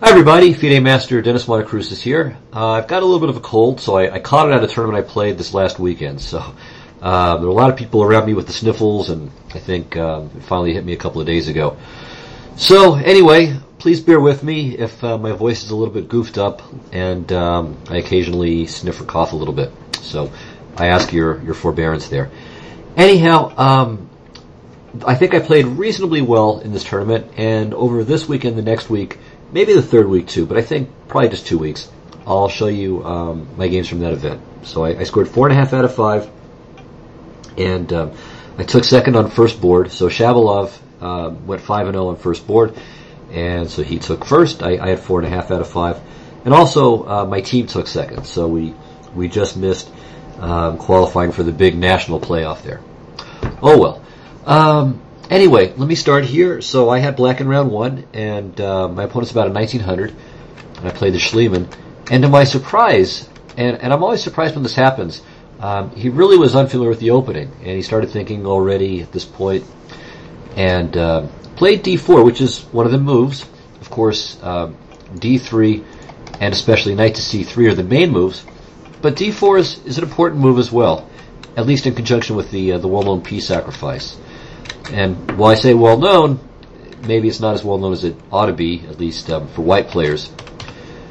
Hi everybody, FIDE Master Dennis Monokroussos here. I've got a little bit of a cold, so I caught it at a tournament I played this last weekend. So there were a lot of people around me with the sniffles, and I think it finally hit me a couple of days ago. So anyway, please bear with me if my voice is a little bit goofed up, and I occasionally sniff or cough a little bit. So I ask your forbearance there. Anyhow, I think I played reasonably well in this tournament, and over this weekend, the next week, maybe the third week too, but I think probably just 2 weeks, I'll show you my games from that event. So I scored 4.5 out of 5, and I took second on first board. So Shabalov went 5-0 on first board, and so he took first. I had 4.5 out of 5, and also my team took second. So we just missed qualifying for the big national playoff there. Oh well. Anyway, let me start here. So I had black in round 1, and my opponent's about a 1900, and I played the Schliemann. And to my surprise, and I'm always surprised when this happens, he really was unfamiliar with the opening, and he started thinking already at this point, and played d4, which is one of the moves. Of course, d3 and especially knight to c3 are the main moves, but d4 is an important move as well, at least in conjunction with the well-known piece sacrifice. And while I say well-known, maybe it's not as well-known as it ought to be, at least for white players.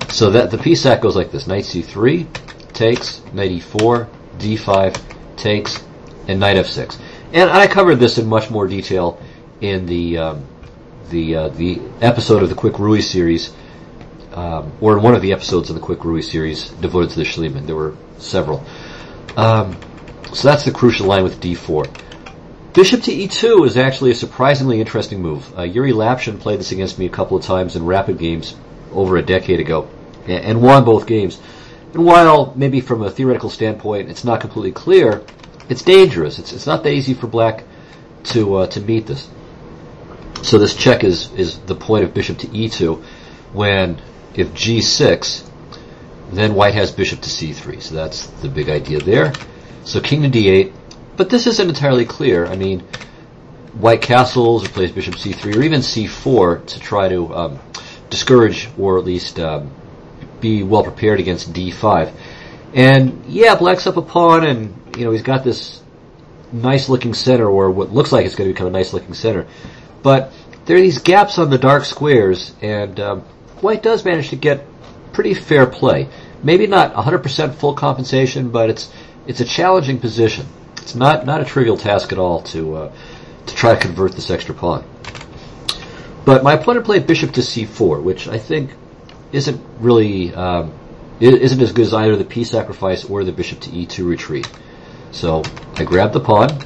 So that the piece sac goes like this: knight c3, takes, knight e4, d5, takes, and knight f6. And I covered this in much more detail in the episode of the Quick Rui series, or in one of the episodes of the Quick Rui series devoted to the Schliemann. There were several. So that's the crucial line with d4. Bishop to e2 is actually a surprisingly interesting move. Yuri Lapshin played this against me a couple of times in rapid games over a decade ago, and won both games. And while maybe from a theoretical standpoint it's not completely clear, it's dangerous. It's not that easy for black to meet this. So this check is the point of bishop to e2, when if g6, then white has bishop to c3. So that's the big idea there. So king to d8. But this isn't entirely clear. I mean, white castles or plays bishop c3 or even c4 to try to discourage or at least be well prepared against d5. And yeah, black's up a pawn, and he's got this nice looking center, or what looks like it's going to become a nice looking center. But there are these gaps on the dark squares, and white does manage to get pretty fair play. Maybe not 100% full compensation, but it's a challenging position. It's not a trivial task at all to try to convert this extra pawn. But my opponent played bishop to c4, which I think isn't really isn't as good as either the piece sacrifice or the bishop to e2 retreat. So I grab the pawn,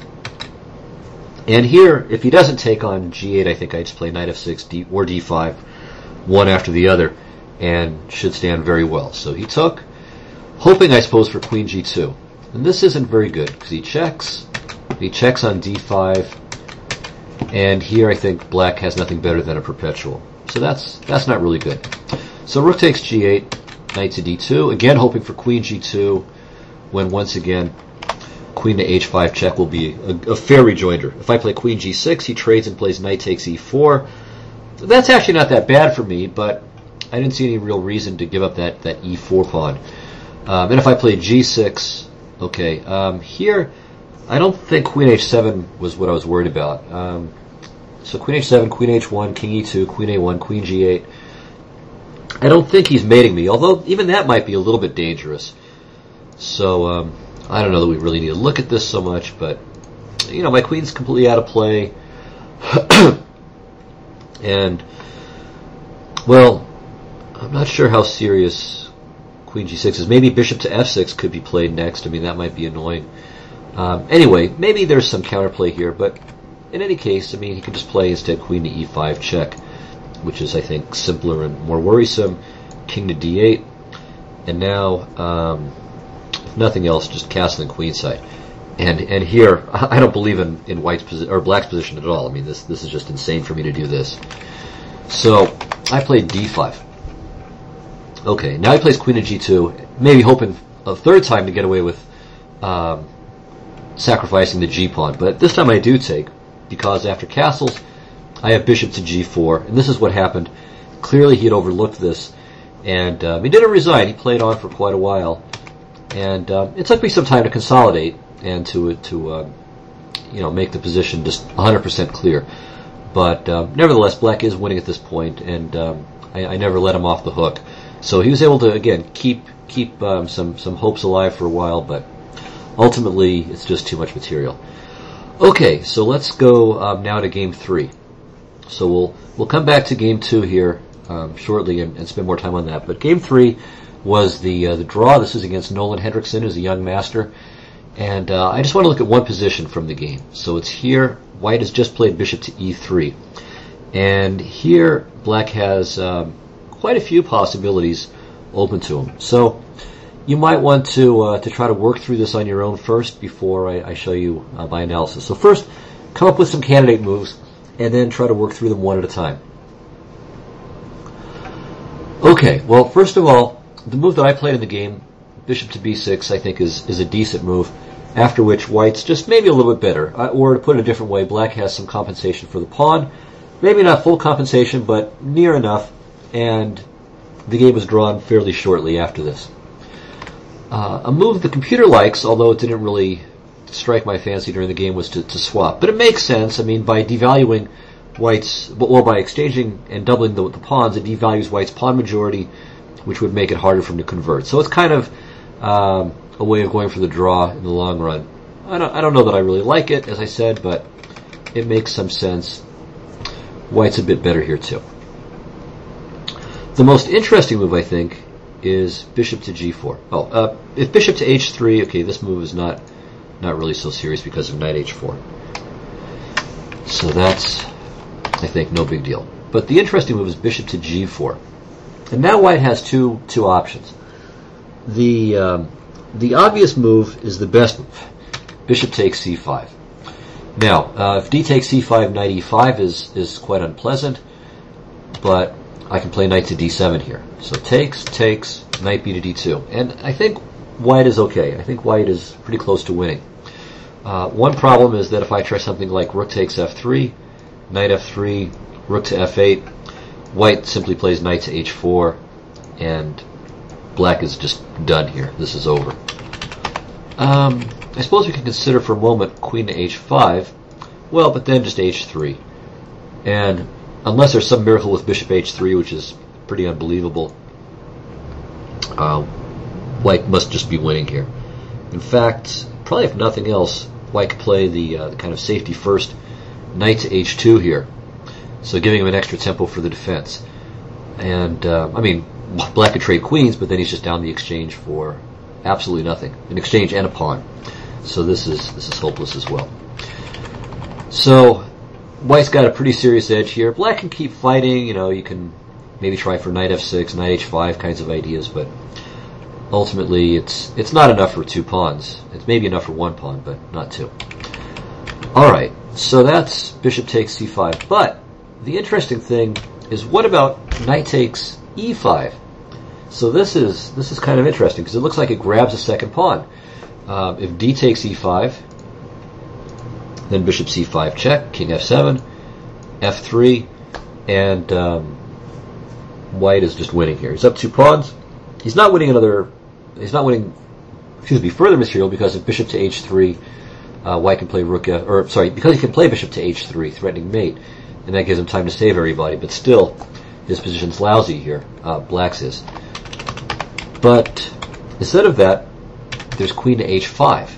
and here, if he doesn't take on g8, I think I just play knight f6 or d5, one after the other, and should stand very well. So he took, hoping I suppose for queen g2. And this isn't very good, because he checks on d5, and here I think black has nothing better than a perpetual. So that's not really good. So rook takes g8, knight to d2, again hoping for queen g2, when once again queen to h5 check will be a fair rejoinder. If I play queen g6, he trades and plays knight takes e4. That's actually not that bad for me, but I didn't see any real reason to give up that e4 pawn. And if I play g6, okay, here I don't think queen h7 was what I was worried about. So queen h7, queen h1, king e2, queen a1, queen g8. I don't think he's mating me, although even that might be a little bit dangerous. So I don't know that we really need to look at this so much, but my queen's completely out of play. And well, I'm not sure how serious queen g6 is. Maybe bishop to f6 could be played next. I mean, that might be annoying. Anyway, maybe there's some counterplay here, but in any case, I mean, he could just play instead queen to e5 check, which is, I think, simpler and more worrisome. King to d8, and now, if nothing else, just castling queenside. And here, I don't believe in white's position or black's position at all. I mean, this is just insane for me to do this. So I played d5. Okay, now he plays queen to g2, maybe hoping a third time to get away with sacrificing the g pawn. But this time I do take, because after castles, I have bishop to g4, and this is what happened clearly he had overlooked this, and he didn't resign. He played on for quite a while, and it took me some time to consolidate and to make the position just 100% clear. But nevertheless, Black is winning at this point, and I never let him off the hook. So he was able to, again, keep some hopes alive for a while, but ultimately it's just too much material. Okay, so let's go now to Game 3. So we'll come back to Game 2 here shortly and spend more time on that. But Game 3 was the draw. This is against Nolan Hendrickson, who's a young master. And I just want to look at one position from the game. So it's here. White has just played bishop to e3. And here Black has quite a few possibilities open to him. So you might want to try to work through this on your own first before I show you my analysis. So first, come up with some candidate moves and then try to work through them one at a time. Okay, well, first of all, the move that I played in the game, bishop to b6, I think is a decent move, after which White's just maybe a little bit better. Or to put it a different way, Black has some compensation for the pawn. Maybe not full compensation, but near enough, and the game was drawn fairly shortly after this. A move the computer likes, although it didn't really strike my fancy during the game, was to swap. But it makes sense. I mean, by devaluing White's, by exchanging and doubling the pawns, it devalues White's pawn majority, which would make it harder for him to convert. So it's kind of a way of going for the draw in the long run. I don't know that I really like it, as I said, but it makes some sense. White's a bit better here too. The most interesting move, I think, is bishop to g4. If bishop to h3, okay, this move is not really so serious because of knight h4. So that's, I think, no big deal. But the interesting move is bishop to g4. And now White has two options. The obvious move is the best move. Bishop takes c5. Now, if d takes c5, knight e5 is quite unpleasant, but I can play knight to d7 here. So takes, knight b to d2. And I think White is okay. I think White is pretty close to winning. One problem is that if I try something like rook takes f3, knight f3, rook to f8, White simply plays knight to h4, and Black is just done here. This is over. I suppose we can consider for a moment queen to h5. Well, but then just h3. And unless there's some miracle with bishop h3, which is pretty unbelievable, White must just be winning here. In fact, probably if nothing else, White could play the kind of safety first knight to h2 here, so giving him an extra tempo for the defense. And I mean, Black could trade queens, but then he's just down the exchange for absolutely nothing, an exchange and a pawn. So this is hopeless as well. So White's got a pretty serious edge here. Black can keep fighting. You can maybe try for knight f6, knight h5 kinds of ideas, but ultimately it's not enough for two pawns. It's maybe enough for one pawn, but not two. All right, so that's bishop takes c5. But the interesting thing is, what about knight takes e5? So this is kind of interesting because it looks like it grabs a second pawn. If d takes e5, then bishop c5 check, king f7, f3, and White is just winning here. He's up two pawns. He's not winning further material, because if bishop to h3, White can play because he can play bishop to h3, threatening mate, and that gives him time to save everybody. But still, his position's lousy here. Black's is. But instead of that, there's queen to h5.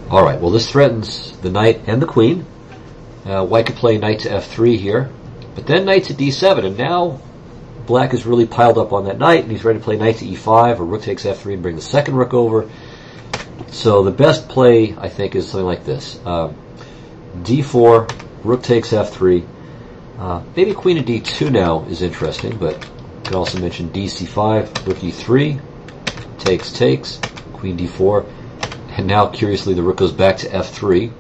All right. Well, this threatens the knight and the queen. White could play knight to f3 here, but then knight to d7, and now Black is really piled up on that knight, and he's ready to play knight to e5 or rook takes f3 and bring the second rook over. So the best play, I think, is something like this: d4, rook takes f3. Maybe queen to d2 now is interesting, but you can also mention dc5, rook e3, takes, queen d4, and now curiously the rook goes back to f3.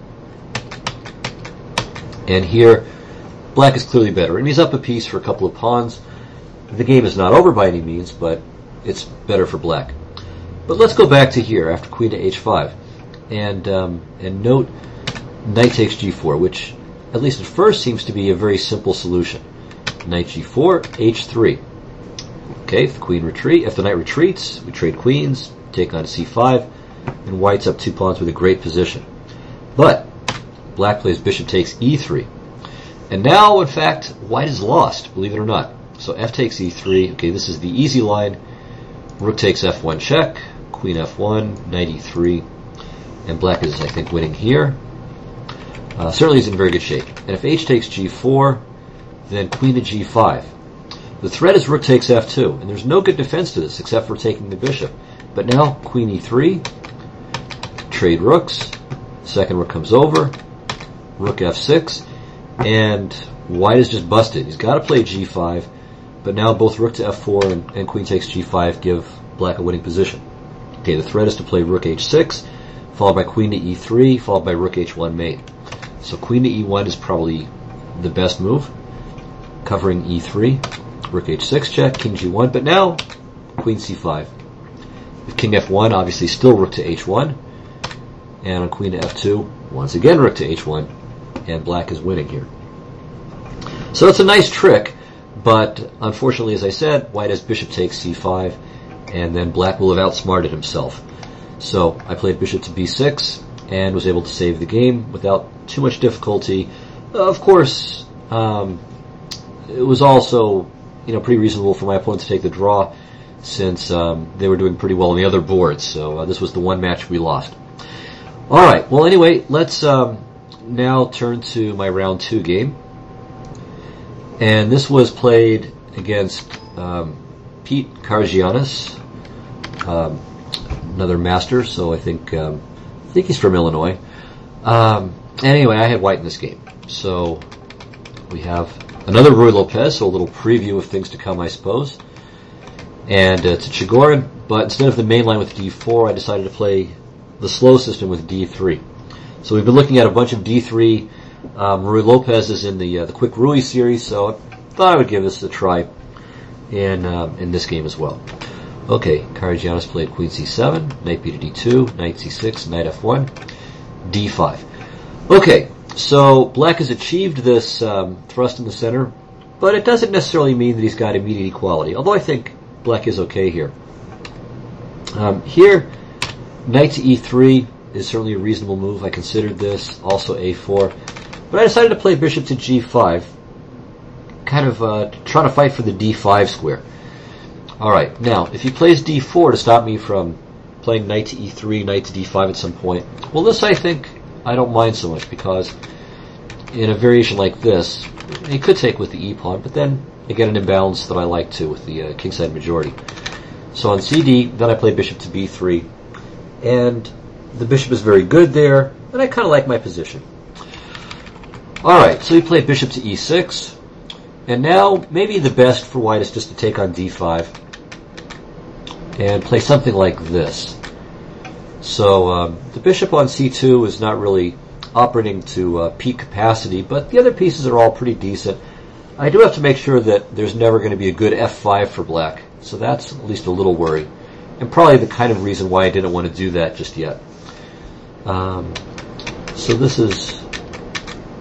And here, Black is clearly better, and he's up a piece for a couple of pawns. The game is not over by any means, but it's better for Black. But let's go back to here after queen to h5, and note knight takes g4, which at least at first seems to be a very simple solution. knight g4, h3. Okay, if the knight retreats, we trade queens, take on c5, and white's up 2 pawns with a great position. But black plays bishop takes e3. And now, in fact, white is lost, believe it or not. So f takes e3. Okay, this is the easy line. Rook takes f1 check, queen f1, knight e3, and black is, I think, winning here. Certainly is in very good shape. And if h takes g4, then queen to g5. The threat is rook takes f2, and there's no good defense to this except for taking the bishop. But now, queen e3, trade rooks, second rook comes over, rook f6, and white is just busted. He's got to play g5, but now both rook to f4 and queen takes g5 give black a winning position. Okay, the threat is to play rook h6, followed by queen to e3, followed by rook h1 mate. So queen to e1 is probably the best move, covering e3, rook h6 check, king g1, but now queen c5. With king f1, obviously still rook to h1, and on queen to f2, once again rook to h1, and black is winning here. So it's a nice trick, but unfortunately, as I said, white has bishop takes c5, and then black will have outsmarted himself. So I played bishop to b6 and was able to save the game without too much difficulty. Of course, it was also pretty reasonable for my opponent to take the draw, since they were doing pretty well on the other boards. So this was the one match we lost. All right. Well, anyway, let's now turn to my round 2 game, and this was played against Pete Kargianis, another master. So I think he's from Illinois. Anyway, I had white in this game, so we have another Ruy Lopez. So a little preview of things to come, I suppose. And it's a Chigorin, but instead of the main line with d4, I decided to play the slow system with d3. So we've been looking at a bunch of d3 Ruy Lopez's in the Quick Ruy series, so I thought I would give this a try in this game as well. Okay, Kargianis played queen c7, knight b to d2, knight c6, knight f1, d5. Okay, so black has achieved this thrust in the center, but it doesn't necessarily mean that he's got immediate equality, although I think black is okay here. Here, knight to e3 is certainly a reasonable move. I considered this, also a4, but I decided to play bishop to g5, kind of trying to fight for the d5 square. Alright, now, if he plays d4 to stop me from playing knight to e3, knight to d5 at some point, well, this I think I don't mind so much, because in a variation like this, he could take with the e-pawn, but then I get an imbalance that I like to with the kingside majority. So on cd, then I play bishop to b3, and the bishop is very good there, and I kind of like my position. Alright, so he played bishop to e6, and now maybe the best for white is just to take on d5 and play something like this. So the bishop on c2 is not really operating to peak capacity, but the other pieces are all pretty decent. I do have to make sure that there's never going to be a good f5 for black, so that's at least a little worry, and probably the kind of reason why I didn't want to do that just yet. So this is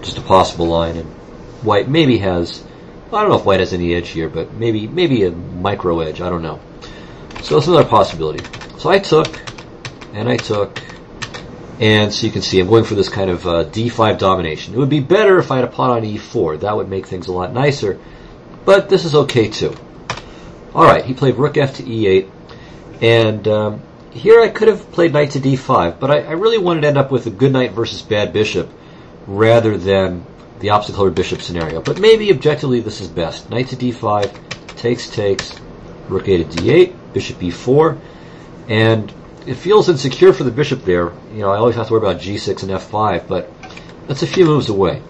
just a possible line, and white maybe has, I don't know if white has any edge here, but maybe a micro edge, I don't know. So that's another possibility. So I took, and so you can see I'm going for this kind of d5 domination. It would be better if I had a pawn on e4. That would make things a lot nicer, but this is okay too. Alright, he played rook f to e8, and here I could have played knight to d5, but I really wanted to end up with a good knight versus bad bishop rather than the opposite colored bishop scenario. But maybe objectively this is best. Knight to d5, takes, rook a to d8, bishop e4, and it feels insecure for the bishop there. I always have to worry about g6 and f5, but that's a few moves away.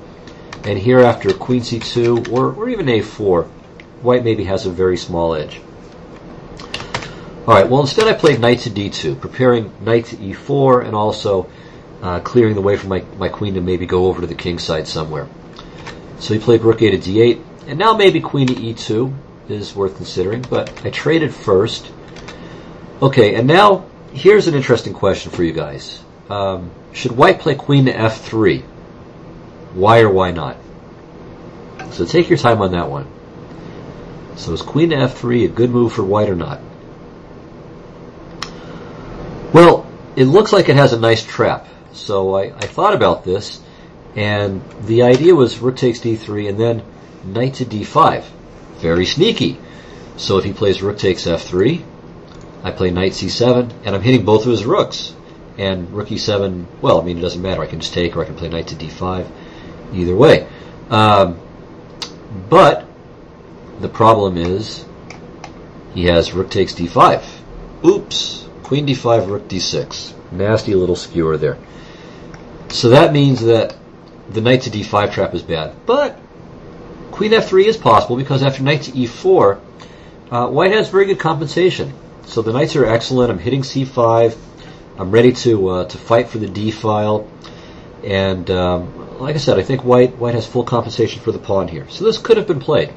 And here after queen c2 or even a4, white maybe has a very small edge. Alright, well instead I played knight to d2, preparing knight to e4 and also clearing the way for my queen to maybe go over to the king side somewhere. So he played rook a to d8, and now maybe queen to e2 is worth considering, but I traded first. Okay, and now here's an interesting question for you guys. Should white play queen to f3? Why or why not? So take your time on that one. So is queen to f3 a good move for white or not? Well, it looks like it has a nice trap. So I thought about this, and the idea was rook takes d3 and then knight to d5. Very sneaky. So if he plays rook takes f3, I play knight c7, and I'm hitting both of his rooks. And rook e7, well, I mean, it doesn't matter. I can just take, or I can play knight to d5. Either way. But the problem is he has rook takes d5. Oops. Queen d5, rook d6. Nasty little skewer there. So that means that the knight to d5 trap is bad. But queen f3 is possible because after knight to e4, white has very good compensation. So the knights are excellent. I'm hitting c5. I'm ready to fight for the d file. And like I said, I think white has full compensation for the pawn here. So this could have been played.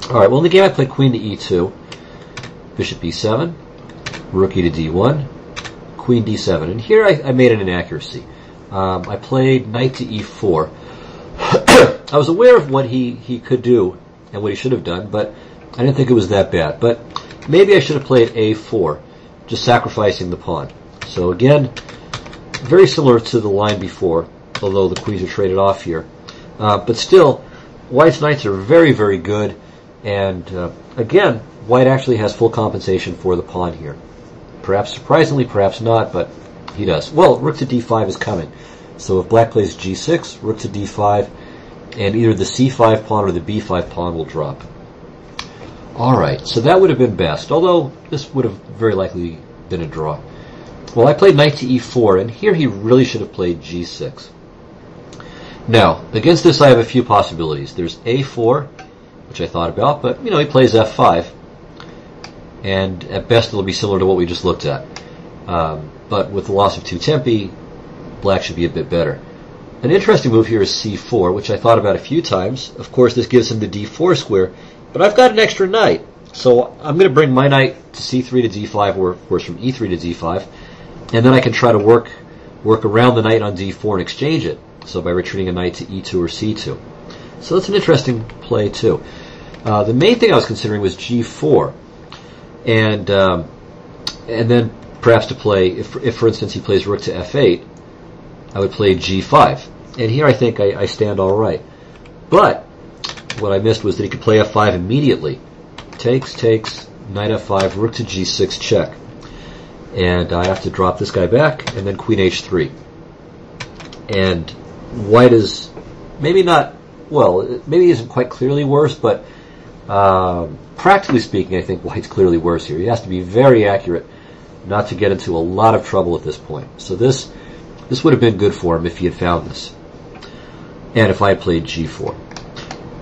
Alright, well in the game I played queen to e2, bishop e7, rook e to d1, queen d7. And here I made an inaccuracy. I played knight to e4. I was aware of what he could do and what he should have done, but I didn't think it was that bad. But maybe I should have played a4, just sacrificing the pawn. So again, very similar to the line before, although the queens are traded off here. But still, white's knights are very, very good. And again, white actually has full compensation for the pawn here. Perhaps surprisingly, perhaps not, but he does. Well, rook to d5 is coming. So if black plays g6, rook to d5, and either the c5 pawn or the b5 pawn will drop. Alright, so that would have been best, although this would have very likely been a draw. Well, I played knight to e4, and here he really should have played g6. Now, against this I have a few possibilities. There's a4, which I thought about, but, he plays f5. And at best it'll be similar to what we just looked at. But with the loss of 2 tempi, black should be a bit better. An interesting move here is c4, which I thought about a few times. Of course, this gives him the d4 square, but I've got an extra knight. So I'm going to bring my knight to c3 to d5, or of course from e3 to d5, and then I can try to work around the knight on d4 and exchange it. So by retreating a knight to e2 or c2. So that's an interesting play too. The main thing I was considering was g4. And then perhaps to play, if for instance he plays rook to f8, I would play g5. And here I think I stand all right. But what I missed was that he could play f5 immediately. Takes, knight f5, rook to g6, check. And I have to drop this guy back, and then queen h3. And white is maybe not, well, maybe isn't quite clearly worse, but practically speaking, I think white's clearly worse here. He has to be very accurate not to get into a lot of trouble at this point. So this would have been good for him if he had found this. And if I had played g4.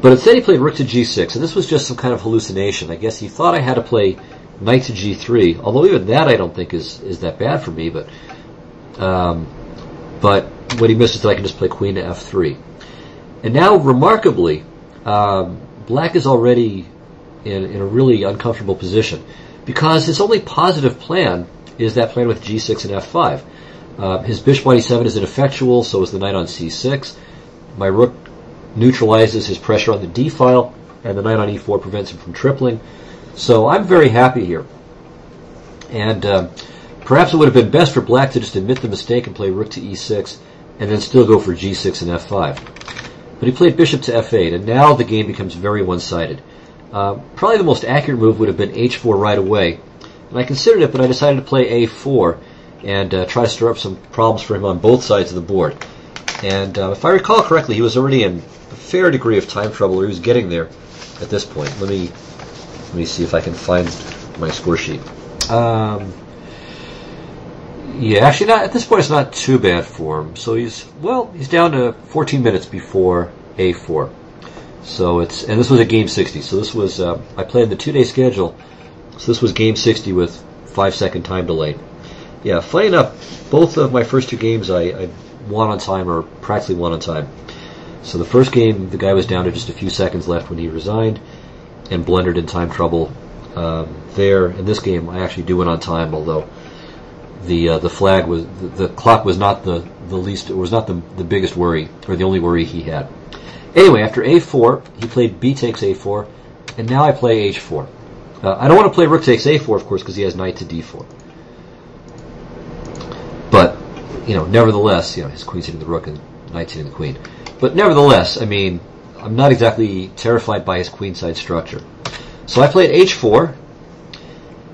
But instead he played rook to g6, and this was just some kind of hallucination. I guess he thought I had to play knight to g3, although even that I don't think is that bad for me, but what he missed is that I can just play queen to f3. And now, remarkably, black is already in a really uncomfortable position, because his only positive plan is that plan with g6 and f5. His bishop on e7 is ineffectual, so is the knight on c6. My rook neutralizes his pressure on the d file, and the knight on e4 prevents him from tripling. So I'm very happy here. And perhaps it would have been best for black to just admit the mistake and play rook to e6, and then still go for g6 and f5. But he played bishop to f8, and now the game becomes very one-sided. Probably the most accurate move would have been h4 right away. And I considered it, but I decided to play a4 and try to stir up some problems for him on both sides of the board. And if I recall correctly, he was already in a fair degree of time trouble, or he was getting there at this point. Let me see if I can find my score sheet. Yeah, actually, not at this point. It's not too bad for him. So he's down to 14 minutes before a4. So and this was a game 60. So this was I played the 2-day schedule. So this was game 60 with 5-second time delay. Yeah, funny enough, both of my first 2 games I won on time, or practically won on time. So the first game, the guy was down to just a few seconds left when he resigned, and blundered in time trouble there. In this game, I actually do win on time, although the clock was not the least. It was not the biggest worry, or the only worry he had. Anyway, after a4, he played b takes a4, and now I play h4. I don't want to play rook takes a4, of course, because he has knight to d4. But, nevertheless, his queen's hitting the rook and knight's hitting the queen. But nevertheless, I mean, I'm not exactly terrified by his queenside structure. So I played h4,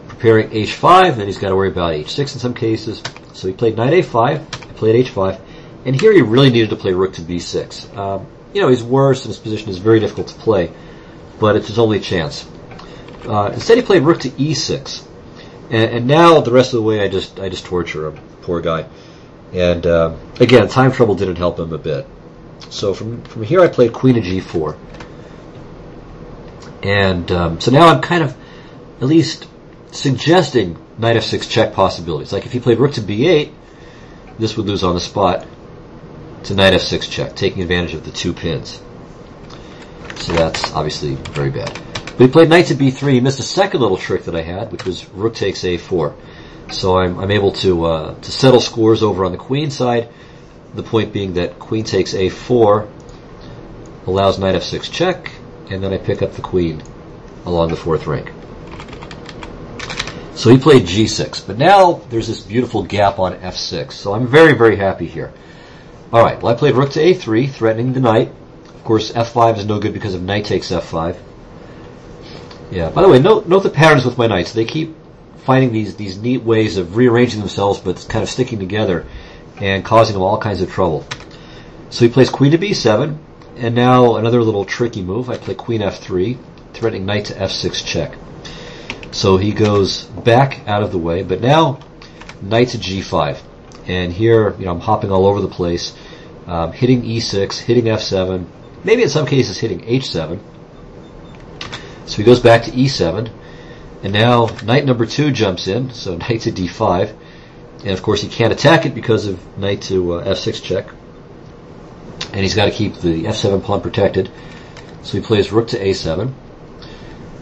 preparing h5, then he's got to worry about h6 in some cases. So he played knight a5, I played h5, and here he really needed to play rook to b6. He's worse, and his position is very difficult to play, but it's his only chance. Instead he played rook to e6, and now the rest of the way I just torture him, poor guy. And again, time trouble didn't help him a bit. So from here I played queen to g4, and so now I'm kind of at least suggesting knight f6 check possibilities. Like if he played rook to b8, this would lose on the spot to knight f6 check, taking advantage of the two pins. So that's obviously very bad. But he played knight to b3. He missed a second little trick that I had, which was rook takes a4. So I'm able to settle scores over on the queen side. The point being that queen takes a4 allows knight f6 check, and then I pick up the queen along the fourth rank. So he played g6, but now there's this beautiful gap on f6. So I'm very, very happy here. All right, well, I played rook to a3, threatening the knight. Of course, f5 is no good because of knight takes f5. Yeah, by the way, note the patterns with my knights. They keep finding these neat ways of rearranging themselves, but kind of sticking together and causing them all kinds of trouble. So he plays queen to b7, and now another little tricky move. I play queen f3, threatening knight to f6 check. So he goes back out of the way, but now knight to g5. And here, I'm hopping all over the place, hitting e6, hitting f7, maybe in some cases hitting h7. So he goes back to e7, and now knight number 2 jumps in, so knight to d5. And of course he can't attack it because of knight to f6 check. And he's got to keep the f7 pawn protected. So he plays rook to a7.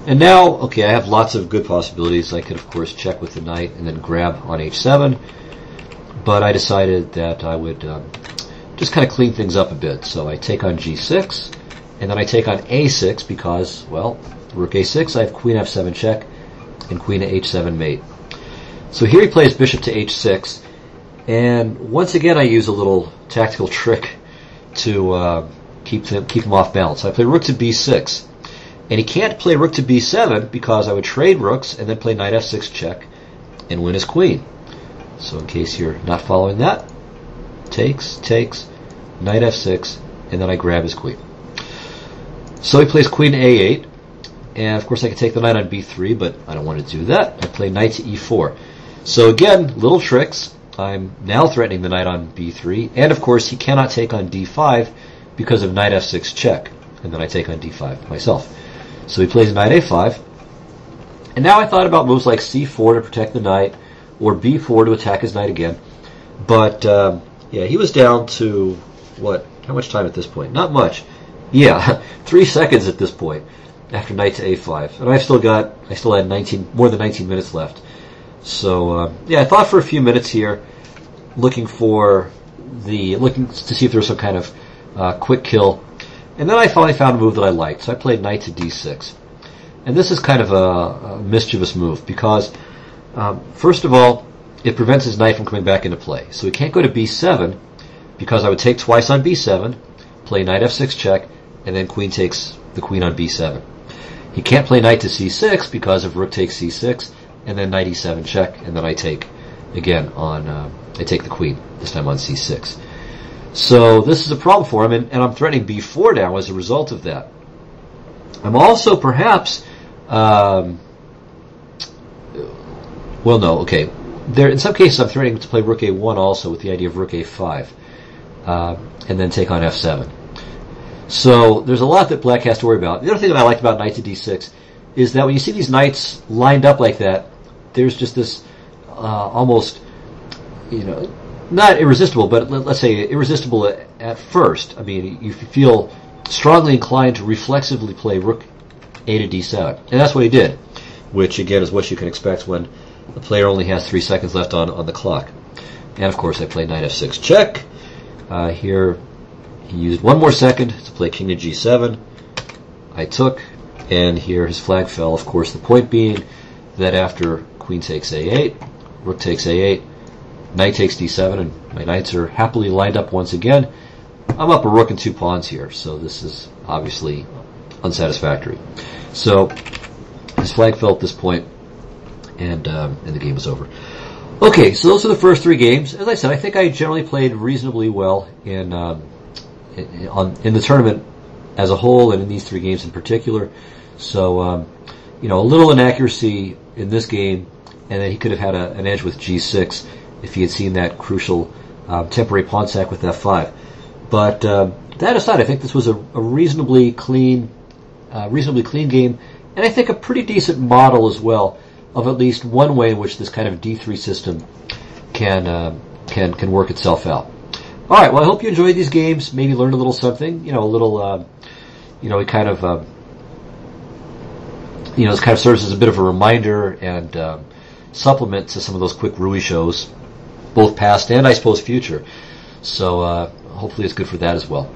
And now, okay, I have lots of good possibilities. I could, of course, check with the knight and then grab on h7. But I decided that I would just kind of clean things up a bit. So I take on g6, and then I take on a6 because, well, rook a6, I have queen f7 check, and queen to h7 mate. So here he plays bishop to h6, and once again I use a little tactical trick to keep him off balance. So I play rook to b6, and he can't play rook to b7 because I would trade rooks and then play knight f6 check and win his queen. So in case you're not following that, takes, knight f6, and then I grab his queen. So he plays queen to a8, and of course I can take the knight on b3, but I don't want to do that. I play knight to e4. So again, little tricks. I'm now threatening the knight on b3, and of course he cannot take on d5 because of knight f6 check, and then I take on d5 myself. So he plays knight a5, and now I thought about moves like c4 to protect the knight, or b4 to attack his knight again. But yeah, he was down to what? How much time at this point? Not much. Yeah, 3 seconds at this point after knight to a5, and I still had more than 19 minutes left. So yeah, I thought for a few minutes here, looking to see if there was some kind of quick kill, and then I finally found a move that I liked. So I played knight to d6, and this is kind of a mischievous move because first of all, it prevents his knight from coming back into play. So he can't go to b7 because I would take twice on b7, play knight f6 check, and then queen takes the queen on b7. He can't play knight to c6 because of rook takes c6, and then knight e7 check, and then I take again on I take the queen, this time on c6. So this is a problem for him, and I'm threatening b4 now as a result of that. I'm also perhaps well, no, okay. In some cases I'm threatening to play rook a1 also with the idea of rook a5, and then take on f7. So there's a lot that black has to worry about. The other thing that I liked about knight to d6 is that when you see these knights lined up like that, there's just this almost, not irresistible, but let's say irresistible at first. I mean, you feel strongly inclined to reflexively play rook a to d7. And that's what he did, which again is what you can expect when the player only has 3 seconds left on the clock. And of course I played knight f6 check. Here he used 1 more second to play king to g7. I took, and here his flag fell. Of course, the point being that after queen takes a8, rook takes a8, knight takes d7, and my knights are happily lined up once again. I'm up a rook and 2 pawns here, so this is obviously unsatisfactory. So his flag fell at this point, and the game was over. Okay, so those are the first 3 games. As I said, I think I generally played reasonably well in the tournament as a whole, and in these 3 games in particular. So, a little inaccuracy in this game, and then he could have had an edge with g6 if he had seen that crucial temporary pawn sack with f5. But that aside, I think this was a reasonably clean game, and I think a pretty decent model as well of at least one way in which this kind of d3 system can work itself out. All right. Well, I hope you enjoyed these games. Maybe learned a little something. It kind of it kind of serves as a bit of a reminder and supplement to some of those quick Rui shows, both past and I suppose future. So hopefully it's good for that as well.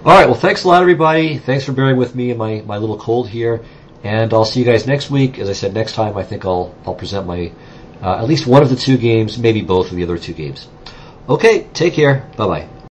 All right. Well, thanks a lot, everybody. Thanks for bearing with me and my little cold here. And I'll see you guys next week. As I said, next time I think I'll present my at least one of the 2 games, maybe both of the other 2 games. Okay, take care. Bye-bye.